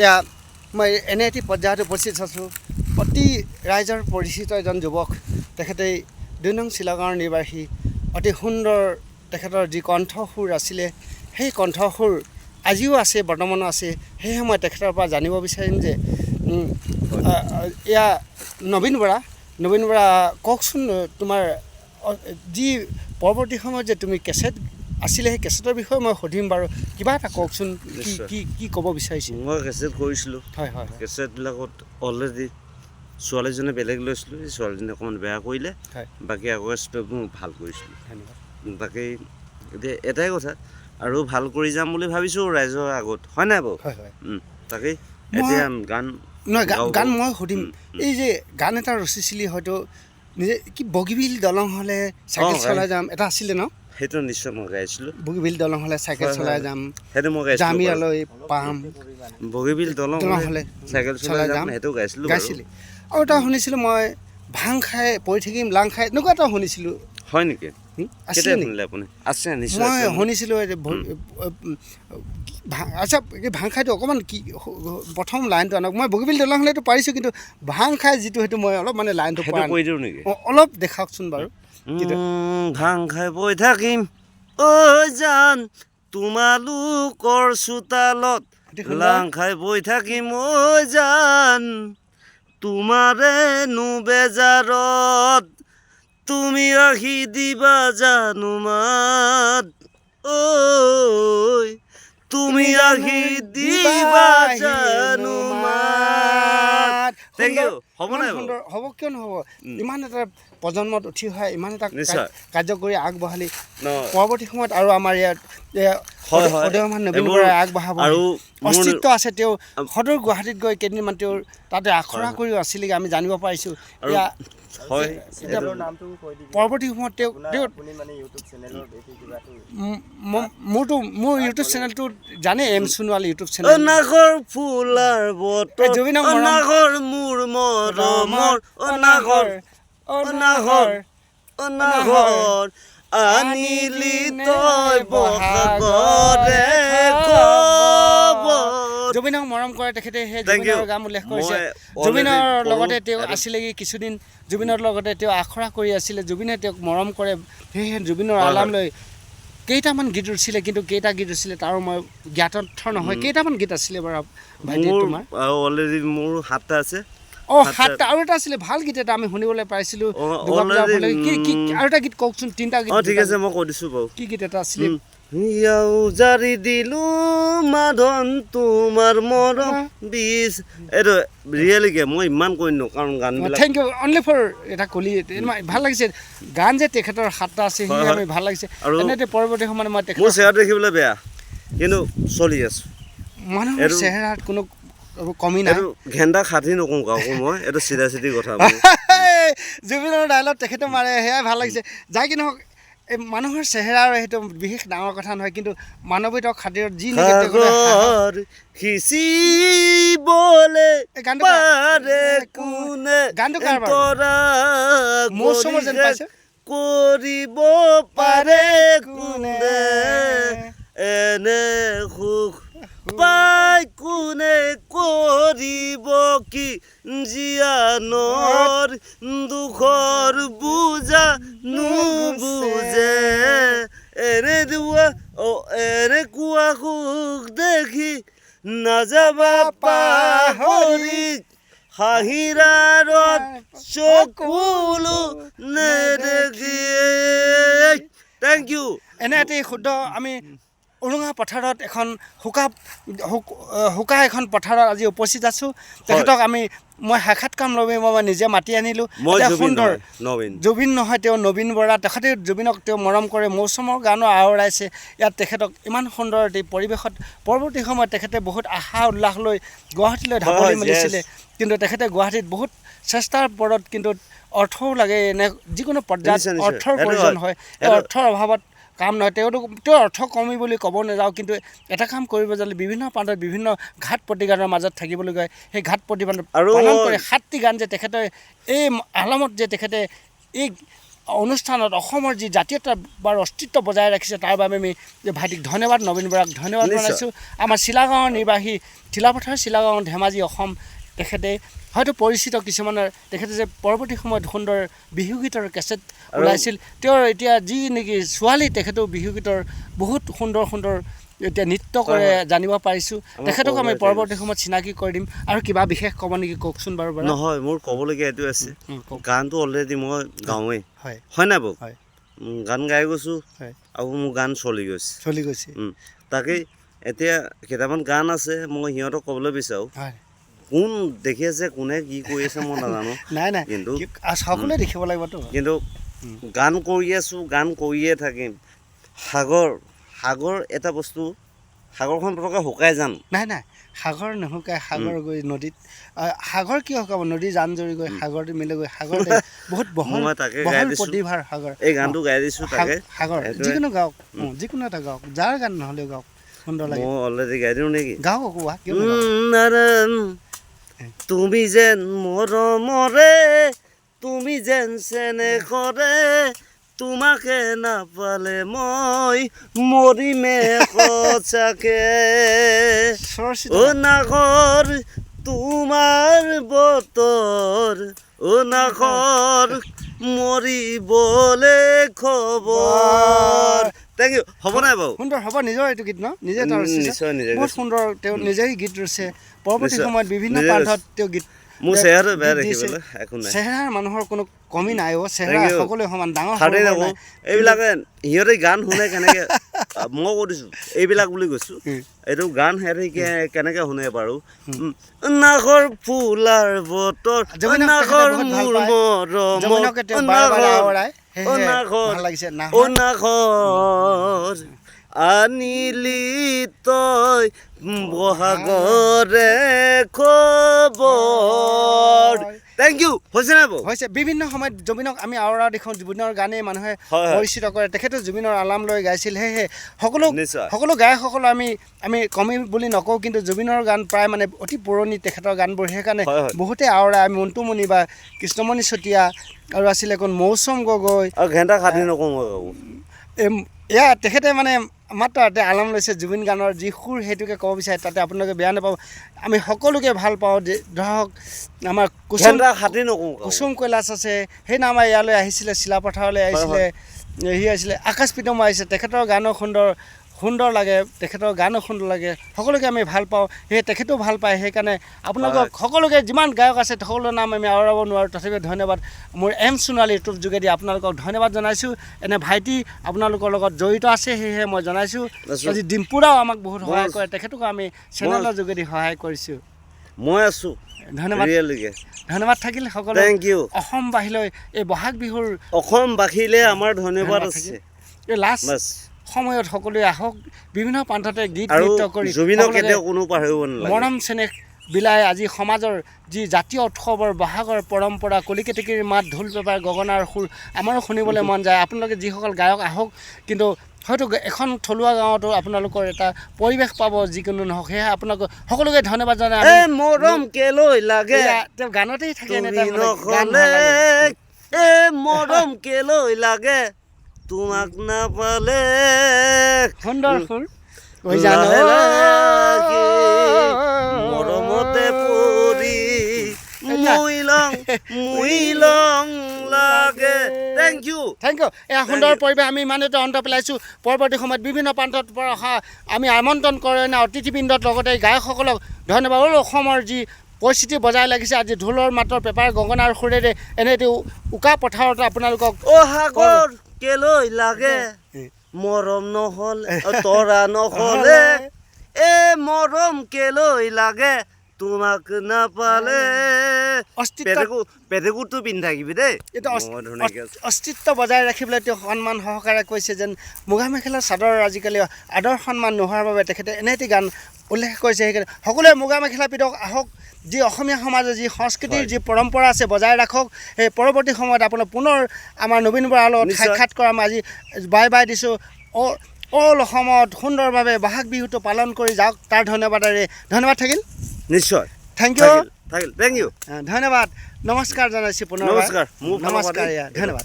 এয়া মই এনে এটি পৰ্যায়ত উপস্থিত আছোঁ। অতি ৰাইজৰ পৰিচিত এজন যুৱক, তেখেতে ২ নং শিলগাঁৱৰ নিবাসী। অতি সুন্দৰ তেখেতৰ যি কণ্ঠসুৰ আছিলে, সেই কণ্ঠসুৰ আজিও আছে, বৰ্তমানো আছে। সেয়েহে মই তেখেতৰ পৰা জানিব বিচাৰিম যে এয়া নবীন বৰা, কওকচোন, তোমাৰ যি পৰৱৰ্তী সময়ত যে তুমি কেছেট আছিলে, সেই কেছেটৰ বিষয়ে মই সুধিম বাৰু। কিবা এটা কওকচোন, কি ক'ব বিচাৰিছে? মই কেছেট কৰিছিলোঁ। হয় হয়। কেছেটবিলাকত অলৰেডি ছোৱালীজনে বেলেগ লৈছিলোঁ, সেই ছোৱালীজনী অকণমান বেয়া কৰিলে। বাকী আকৌ ষ্টেপ মই ভাল কৰিছিলোঁ। তাকেই এতিয়া এটাই কথা, আৰু ভাল কৰি যাম বুলি ভাবিছোঁ ৰাইজৰ আগত, হয় নাই বাৰু? তাকেই এতিয়া গান মই সুধিম। এই যে গান এটা ৰচিছিলি, হয়তো নিজে কি বগীবিল দলং হ'লে চাইকেল চলাই যাম, এটা আছিলে ন? সেইটো নিশ্চয় মই গাইছিলোঁ। বগীবিল দলং হ'লে চাইকেল চলাই যাম, সেইটো মই গাইছিলোঁ। জামিয়ালৈ পাম, বগীবিল দলং হ'লে চাইকেল চলাই যাম, সেইটো গাইছিলোঁ। আৰু এটা শুনিছিলোঁ মই, ভাং খাই পৰি থাকিম লাং খাই, এনেকুৱা এটা শুনিছিলোঁ। হয় নেকি? আছিলে শুনিলে আপুনি? আছে নিশ্চয়। মই শুনিছিলোঁ। আচ্ছা, এই ভাং খাইটো অকণমান কি প্ৰথম লাইনটো আনক। মই বগীবিল দলং হ'লেতো পাৰিছোঁ, কিন্তু ভাং খাই যিটো, সেইটো মই অলপ মানে লাইনটো কৈ দিওঁ নেকি? অলপ দেখাওকচোন বাৰু। ভাং খাই বৈ থাকিম ঐ জান তোমালোকৰ চোতালত, লাং খাই বৈ থাকিম ঐ জান তোমাৰে বেজাৰত, তুমি আহি দিবা জানো মাত, ঐ তুমি আহি দিবা জানো মাত। Thank you. হ'ব নাই? হ'ব, কিয় নহ'ব? ইমান এটা প্ৰজন্মত উঠি অহা ইমান এটা কাৰ্যকৰী আগবঢ়ালি, পৰৱৰ্তী সময়ত আৰু আমাৰ ইয়াত উদীয়মান নবীন বৰাই আগবঢ়াব, অস্তিত্ব আছে। তেওঁ সদৰ গুৱাহাটীত গৈ কেইদিনমান তেওঁৰ তাতে আখৰা কৰিও আছিলেগৈ, আমি জানিব পাৰিছোঁ। পৰৱৰ্তী সময়ত মোৰ ইউটিউব চেনেলটো জানে, এম সোণোৱাল ইউটিউব চেনেল। অনাগৰ ফুলাৰ বতৰ, অনাগৰ মোৰ মৰমৰ, অনাগৰ আনিলি তই বহাগৰে খবৰ। জুবিনক মৰম কৰে তেখেতে, সেই জুবিনৰ গান উল্লেখ কৰিছে। জুবিনৰ লগতে তেওঁ আছিলেগৈ কিছুদিন, জুবিনৰ লগতে তেওঁ আখৰা কৰি আছিলে, জুবিনে তেওঁক মৰম কৰে। সেয়েহে জুবিনৰ আলাম লৈ কেইটামান গীত ৰচিলে, কিন্তু কেইটা গীত ৰচিলে তাৰো মই জ্ঞাতৰ্থ নহয়। কেইটামান গীত আছিলে বাৰু ভাইটি তোমাৰ? অলৰেডি মোৰ 7টা আছে। 7টা। আৰু এটা আছিলে ভাল গীত এটা আমি শুনিবলৈ পাইছিলোঁ। আৰু এটা গীত কওকচোন, 3টা গীত। ঠিক আছে, মই কৈ দিছোঁ বাৰু। কি গীত এটা আছিলে? ইয়াও জাৰি দিলো মাধন তোমাৰ মৰম বিষ। এইটো ৰিয়েলিকে মই ইমান কৈ দিওঁ, কাৰণ গানবিলাক। থেংক ইউ অনলি ফৰ এটা কলি। ভাল লাগিছে গান যে তেখেতৰ 7টা আছে, সেয়ে আমি ভাল লাগিছে। আৰু এনেতে পৰৱৰ্তী সময়ত মই মোৰ চেহেৰা দেখিবলৈ বেয়া, কিন্তু চলি আছোঁ। মানুহৰ চেহেৰাত কোনো কমি নাই। ঘেন্দা খাটি নকওঁ কাকো মই, এইটো চিধা চিধি কথা। জুবিনৰ ডাইলগ তেখেতে মাৰে, সেয়াই ভাল লাগিছে। যাই কি নহওক, এই মানুহৰ চেহেৰা আৰু সেইটো বিশেষ ডাঙৰ কথা নহয়, কিন্তু মানৱীয়তাৰ খাতিৰত যি কৰিব পাৰে কোনে, এনে সুখ পাই কোনে কৰিব কি, জীয়ানৰ দুখৰ বুজা নুবুজে, এনেকুৱা সুখ দেখি নাযাবা পাহৰি, হাঁহিৰাৰত চকুলো নেদেখি। Thank you. এনে এটি শুদ্ধ আমি উৰুঙা পথাৰত এখন শুকা এখন পথাৰত আজি উপস্থিত আছোঁ। তেখেতক মই সাক্ষাৎকাৰ ল'ব, মই নিজে মাতি আনিলোঁ। সুন্দৰ জুবিন নহয়, তেওঁ নবীন বৰা। তেখেতে জুবিনক তেওঁ মৰম কৰে, মৌচুমৰ গানো আওৰাইছে ইয়াত। তেখেতক ইমান সুন্দৰ এটি পৰিৱেশত পৰৱৰ্তী সময়ত তেখেতে বহুত আশা উল্লাস লৈ গুৱাহাটীলৈ ঢাপলি মেলিছিলে, কিন্তু তেখেতে গুৱাহাটীত বহুত চেষ্টাৰ পৰত, কিন্তু অৰ্থও লাগে। এনে যিকোনো পৰ্যায়ত অৰ্থৰ প্ৰয়োজন হয়, এই অৰ্থৰ অভাৱত কাম নহয়। তেওঁৰ অৰ্থ কমি বুলি ক'ব নাযাওঁ, কিন্তু এটা কাম কৰিব যালে বিভিন্ন প্ৰান্তত বিভিন্ন ঘাট প্ৰতিঘাতৰ মাজত থাকিবলৈ গৈ সেই ঘাট প্ৰতিঘাত পালন কৰে। 7টি গান যে তেখেতে এই আলামত যে তেখেতে এই অনুষ্ঠানত অসমৰ যি জাতীয়তা বা অস্তিত্ব বজাই ৰাখিছে তাৰ বাবে আমি ভাইটিক ধন্যবাদ, নবীন বৰাক ধন্যবাদ জনাইছোঁ। আমাৰ চিলাগাঁৱৰ নিৰ্বাহী, চিলাপথাৰ চিলাগাঁও ধেমাজি অসম, তেখেতে হয়তো পৰিচিত কিছুমানৰ, তেখেতে যে পৰৱৰ্তী সময়ত সুন্দৰ বিহু গীতৰ কেছেট ওলাইছিল, তেওঁৰ এতিয়া যি নেকি ছোৱালী তেখেতেও বিহু গীতৰ বহুত সুন্দৰ সুন্দৰ এতিয়া নৃত্য কৰে জানিব পাৰিছোঁ। তেখেতক আমি পৰৱৰ্তী সময়ত চিনাকি কৰি দিম। আৰু কিবা বিশেষ ক'ব নেকি, কওকচোন বাৰু। নহয়, মোৰ ক'বলগীয়া এইটো আছে, গানটো অলৰেডি মই গাঁৱেই হয় নাই বাৰু, হয় গান গাই গৈছোঁ আৰু মোৰ গান চলি গৈছে। তাকেই এতিয়া কেইটামান গান আছে, মই সিহঁতক ক'বলৈ বিচাৰোঁ। কোন দেখি আছে, কোনে কি কৰি আছে মই নাজানো, নাই কিন্তু সকলোৱে দেখিব লাগিবতো। কিন্তু গান কৰি আছোঁ, গান কৰিয়ে থাকিম। সাগৰ এটা বস্তু, সাগৰখন পটককৈ শুকাই জানো? নাই সাগৰ নুশুকায়। সাগৰ গৈ নদীত, সাগৰ কিয় শুকাব? নদী জান জৰি গৈ সাগৰ মিলে গৈ সাগৰ বহুত বহল প্ৰতিভাৰ সাগৰ। এই গানটো গাই দিছোঁ তাকে। সাগৰ যিকোনো গাওক, যিকোনো এটা গাওক, যাৰ গান নহ'লেও গাওক, সুন্দৰ লাগে। মই অলৰেডি গাই দিওঁ নেকি? গাওক কোৱা। তুমি যেন মৰমৰে, তুমি যেন চেনেহৰে, তোমাকে নাপালে মই মৰিমে সঁচাকে। অ নাগৰ তোমাৰ বতৰ, অ নাগৰ মৰিবলে খবৰ। Thank you. হ'ব নাই বাৰু? সুন্দৰ হ'ব। নিজৰ এইটো গীত ন, নিজে নিশ্চয় বহুত সুন্দৰ। তেওঁ নিজেই গীত ৰচিছে। পৰৱৰ্তী সময়ত বিভিন্ন প্ৰান্তত তেওঁ গীত। মোৰ চেহেৰাটো বেয়া দেখিবলৈ, একো নাই। চেহেৰাৰ মানুহৰ কোনো কমি নাই অ', চেহেৰা সকলোৱে সমান, ডাঙৰ নাই। এইবিলাকে সিহঁতে গান শুনে কেনেকৈ, মই কৈ দিছোঁ এইবিলাক বুলি কৈছোঁ। এইটো গান সিহঁতে কেনেকৈ শুনে বাৰু? নাগৰ ফুলাৰ বতৰ, নাগৰ মোৰ মৰম, নাগৰ আনিলি তই বহাগৰে খবৰ। Thank you. হৈছে নাই বাৰু? হৈছে। বিভিন্ন সময়ত জুবিনক আমি আওৰা দেখোঁ, জুবিনৰ গানেই মানুহে পৰিচিত কৰে। তেখেতে জুবিনৰ আলাম লৈ গাইছিল। সেয়েহে সকলো গায়কসকল আমি কমি বুলি নকওঁ, কিন্তু জুবিনৰ গান প্ৰায় মানে অতি পুৰণি তেখেতৰ গানবোৰ। সেইকাৰণে বহুতে আওৰা, আমি মন্টুমণি বা কৃষ্ণমণি চতিয়া আৰু আছিলে কোন মৌচম গগৈ আৰু ঘেণ্টা খাটি নকওঁ এয়া তেখেতে মানে মাত্ৰ তাতে আলাম লৈছে জুবিন গানৰ যি সুৰ, সেইটোকে ক'ব বিচাৰে। তাতে আপোনালোকে বেয়া নাপাব, আমি সকলোকে ভাল পাওঁ। ধৰক আমাৰ কুসুম কৈলাশ আছে, সেই আমাৰ ইয়ালৈ আহিছিলে, চিলাপথাৰলৈ আহিছিলে, আহিছিলে আকাশ প্ৰীতম আহিছে। তেখেতৰ গানো সুন্দৰ লাগে, তেখেতৰ গানো সুন্দৰ লাগে। সকলোকে আমি ভাল পাওঁ, সেয়ে তেখেতেও ভাল পায়। সেইকাৰণে আপোনালোকক সকলোকে যিমান গায়ক আছে সকলো নাম আমি আওৰাব নোৱাৰোঁ, তথাপিও ধন্যবাদ। মোৰ এম সোণোৱাল ইউটিউব যোগেদি আপোনালোকক ধন্যবাদ জনাইছোঁ। এনে ভাইটি আপোনালোকৰ লগত জড়িত আছে, সেয়েহে মই জনাইছোঁ। আজি ডিম্পুৰাও আমাক বহুত সহায় কৰে, তেখেতকো আমি চেনেলৰ যোগেদি সহায় কৰিছোঁ। মই আছোঁ। ধন্যবাদ থাকিল সকলো। Thank U. অসমবাসীলৈ এই বহাগ বিহুৰ, অসমবাসীলৈ আমাৰ ধন্যবাদ আছে। এই লাষ্ট সময়ত সকলোৱে আহক, বিভিন্ন প্ৰান্ততে গীত নৃত্য কৰি মৰম চেনেহ বিলাই আজি সমাজৰ যি জাতীয় উৎসৱৰ বহাগৰ পৰম্পৰা, কলিকেতেকীৰ মাত, ঢোল পেপাৰ, গগনাৰ সুৰ আমাৰো শুনিবলৈ মন যায়। আপোনালোকে যিসকল গায়ক আহক, কিন্তু হয়তো এখন থলুৱা গাঁৱতো আপোনালোকৰ এটা পৰিৱেশ পাব, যিকোনো নহওক। সেয়েহে আপোনালোক সকলোকে ধন্যবাদ জনাই মৰম কেলৈ লাগে, তেওঁ গানতেই থাকে। মৰম কেলৈ লাগে তোমাক নাপালে, সুন্দৰ সুৰ মৰমতে পৰি মুইলং লাগে। Thank you. এয়া সুন্দৰ পৰিৱেশ আমি ইমানতে অন্ত পেলাইছোঁ। পৰৱৰ্তী সময়ত বিভিন্ন প্ৰান্তৰ পৰা অহা আমি আমন্ত্ৰণ কৰে না অতিথিবৃন্দত, লগতে গায়কসকলক ধন্যবাদ। অসমৰ যি পৰিস্থিতি বজাই লাগিছে, আজি ঢোলৰ মাতৰ, পেপাৰ গগনাৰ সুৰেৰে এনেটো উকা পথাৰত আপোনালোকক সাগৰ কেলৈ লাগে মৰম নহ'লে, তৰা নহ'লে, মৰম কেলৈ লাগে তোমাক নাপালে। পেটিকোটটো পিন্ধি থাকিবি দেই। অস্তিত্ব বজাই ৰাখিবলৈ তেওঁ সন্মান সহকাৰে কৈছে যেন মুগা মেখেলা চাদৰ আজিকালি আদৰ সন্মান নোহোৱাৰ বাবে তেখেতে এনে এটি গান উল্লেখ কৰিছে। সেইকাৰণে সকলোৱে মুগা মেখেলা পিন্ধক, আহক, যি অসমীয়া সমাজৰ যি সংস্কৃতিৰ যি পৰম্পৰা আছে বজাই ৰাখক। সেই পৰৱৰ্তী সময়ত আপোনাৰ পুনৰ আমাৰ নবীন বৰাৰ লগত সাক্ষাৎ কৰা আমি আজি বাই দিছোঁ। অল অসমত সুন্দৰভাৱে বহাগ বিহুটো পালন কৰি যাওক, তাৰ ধন্যবাদ থাকিল। নিশ্চয়। Thank you. ধন্যবাদ। নমস্কাৰ জনাইছোঁ পুনৰ। নমস্কাৰ। ধন্যবাদ।